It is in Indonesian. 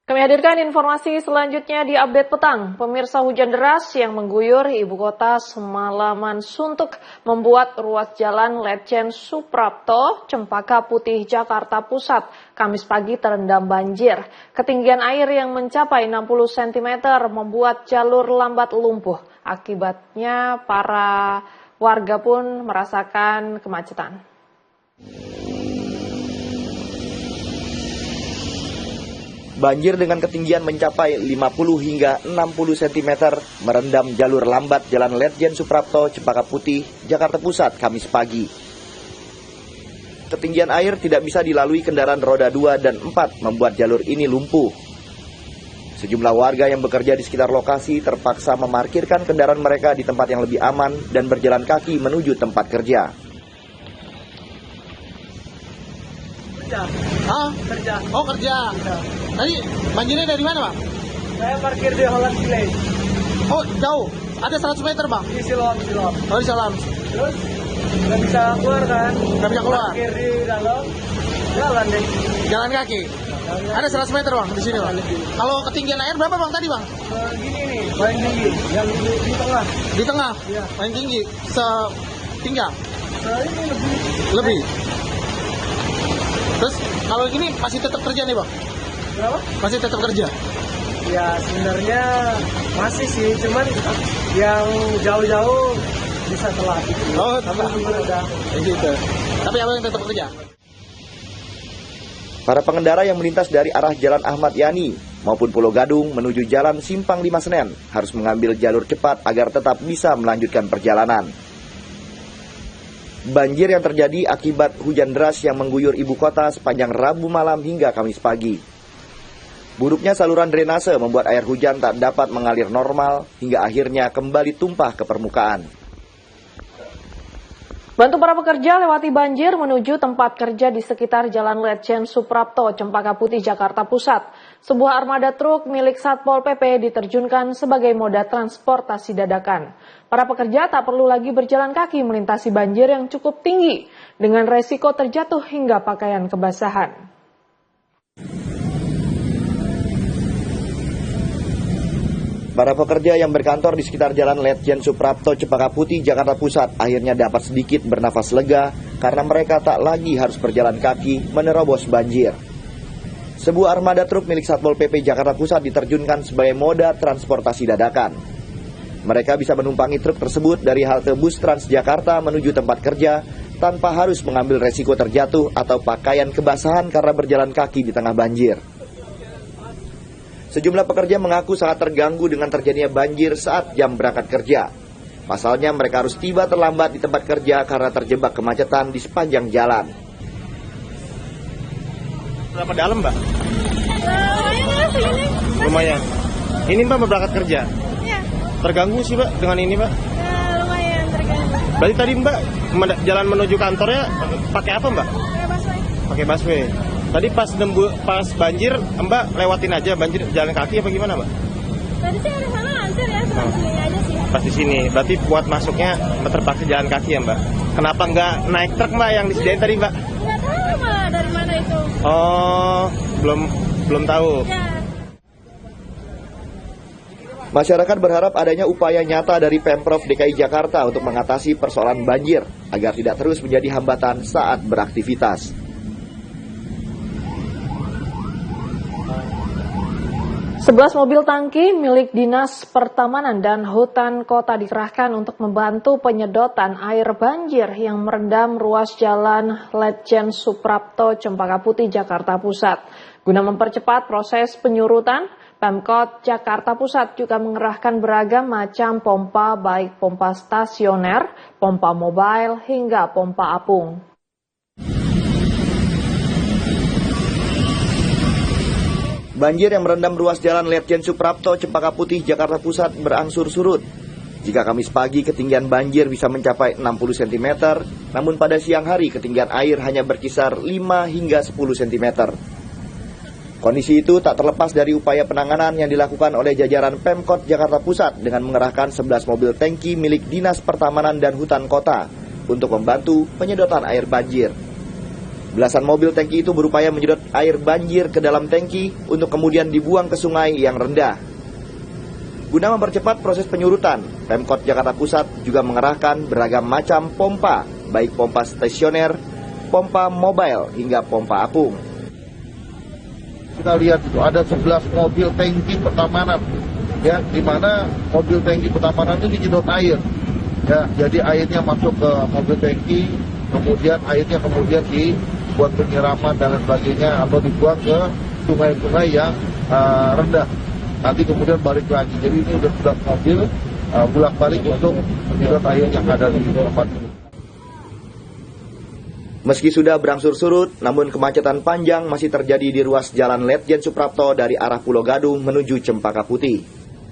Kami hadirkan informasi selanjutnya di update petang. Pemirsa, hujan deras yang mengguyur ibu kota semalaman suntuk membuat ruas jalan Letjen Suprapto, Cempaka Putih, Jakarta Pusat, Kamis pagi terendam banjir. Ketinggian air yang mencapai 60 cm membuat jalur lambat lumpuh. Akibatnya para warga pun merasakan kemacetan. Banjir dengan ketinggian mencapai 50 hingga 60 cm merendam jalur lambat Jalan Letjen Suprapto, Cempaka Putih, Jakarta Pusat, Kamis pagi. Ketinggian air tidak bisa dilalui kendaraan roda 2 dan 4 membuat jalur ini lumpuh. Sejumlah warga yang bekerja di sekitar lokasi terpaksa memarkirkan kendaraan mereka di tempat yang lebih aman dan berjalan kaki menuju tempat kerja. Kerja. Oh, kerja. Tadi banjirnya dari mana, Bang? Saya parkir di Holland Village. Oh, jauh. Ada 100 meter, Bang? Di Siloam. Oh, di Siloam. Terus nggak bisa keluar kan? Nggak bisa keluar. Parkir di dalam, jalan deh. Jalan kaki. Ada 100 meter, Bang, di sini, Bang. Kalau ketinggian air berapa, Bang, tadi, Bang? Gini nih, paling tinggi. Yang di tengah. Di tengah? Iya. Paling tinggi. Setinggal? Ini Lebih. Terus, kalau gini masih tetap kerja nih, Bang? berapa? Masih tetap kerja? Ya sebenarnya masih sih, cuman yang jauh-jauh bisa telat. Oh, udah. Gitu. Tapi abang tetap kerja? Para pengendara yang melintas dari arah Jalan Ahmad Yani maupun Pulau Gadung menuju Jalan Simpang 5 Senen harus mengambil jalur cepat agar tetap bisa melanjutkan perjalanan. Banjir yang terjadi akibat hujan deras yang mengguyur ibu kota sepanjang Rabu malam hingga Kamis pagi. Buruknya saluran drainase membuat air hujan tak dapat mengalir normal hingga akhirnya kembali tumpah ke permukaan. Bantu para pekerja lewati banjir menuju tempat kerja di sekitar Jalan Letjen Suprapto, Cempaka Putih, Jakarta Pusat. Sebuah armada truk milik Satpol PP diterjunkan sebagai moda transportasi dadakan. Para pekerja tak perlu lagi berjalan kaki melintasi banjir yang cukup tinggi dengan resiko terjatuh hingga pakaian kebasahan. Para pekerja yang berkantor di sekitar Jalan Letjen Suprapto, Cempaka Putih, Jakarta Pusat akhirnya dapat sedikit bernafas lega karena mereka tak lagi harus berjalan kaki menerobos banjir. Sebuah armada truk milik Satpol PP Jakarta Pusat diterjunkan sebagai moda transportasi dadakan. Mereka bisa menumpangi truk tersebut dari halte bus Transjakarta menuju tempat kerja tanpa harus mengambil resiko terjatuh atau pakaian kebasahan karena berjalan kaki di tengah banjir. Sejumlah pekerja mengaku sangat terganggu dengan terjadinya banjir saat jam berangkat kerja. Pasalnya mereka harus tiba terlambat di tempat kerja karena terjebak kemacetan di sepanjang jalan. Berapa dalam, Mbak? Lumayan segini. Lumayan. Ini Mbak berangkat kerja? Iya. Terganggu sih, Mbak, dengan ini, Mbak? Lumayan terganggu. Berarti tadi Mbak jalan menuju kantornya pakai apa, Mbak? Pakai busway. Pakai busway. Tadi pas banjir, Mbak lewatin aja banjir jalan kaki apa gimana, Mbak? Tadi sih ada sana lancar ya, cuma sini aja sih. Pas di sini. Berarti buat masuknya terpaksa jalan kaki ya, Mbak? Kenapa nggak naik truk, Mbak, yang disediain tadi, Mbak? Nggak tahu malah dari mana itu. Oh, belum tahu. Ya. Masyarakat berharap adanya upaya nyata dari Pemprov DKI Jakarta untuk mengatasi persoalan banjir agar tidak terus menjadi hambatan saat beraktivitas. 11 mobil tangki milik Dinas Pertamanan dan Hutan Kota dikerahkan untuk membantu penyedotan air banjir yang merendam ruas jalan Letjen Suprapto, Cempaka Putih, Jakarta Pusat. Guna mempercepat proses penyurutan, Pemkot Jakarta Pusat juga mengerahkan beragam macam pompa, baik pompa stasioner, pompa mobile, hingga pompa apung. Banjir yang merendam ruas jalan Letjen Suprapto, Cempaka Putih, Jakarta Pusat berangsur surut. Jika Kamis pagi ketinggian banjir bisa mencapai 60 cm, namun pada siang hari ketinggian air hanya berkisar 5 hingga 10 cm. Kondisi itu tak terlepas dari upaya penanganan yang dilakukan oleh jajaran Pemkot Jakarta Pusat dengan mengerahkan 11 mobil tangki milik Dinas Pertamanan dan Hutan Kota untuk membantu penyedotan air banjir. Belasan mobil tangki itu berupaya menyedot air banjir ke dalam tangki untuk kemudian dibuang ke sungai yang rendah. Guna mempercepat proses penyurutan, Pemkot Jakarta Pusat juga mengerahkan beragam macam pompa, baik pompa stasioner, pompa mobile, hingga pompa apung. Kita lihat itu ada 11 mobil tangki pertamanan, ya, di mana mobil tangki pertamanan itu dijedot air, ya, jadi airnya masuk ke mobil tangki, kemudian airnya dibuat penyiraman dan sebagainya, atau dibuang ke sungai-sungai yang rendah. Nanti kemudian balik lagi. Jadi ini udah 11 mobil bolak-balik untuk menyedot air yang ada di tempat ini. Meski sudah berangsur surut, namun kemacetan panjang masih terjadi di ruas Jalan Letjen Suprapto dari arah Pulau Gadung menuju Cempaka Putih.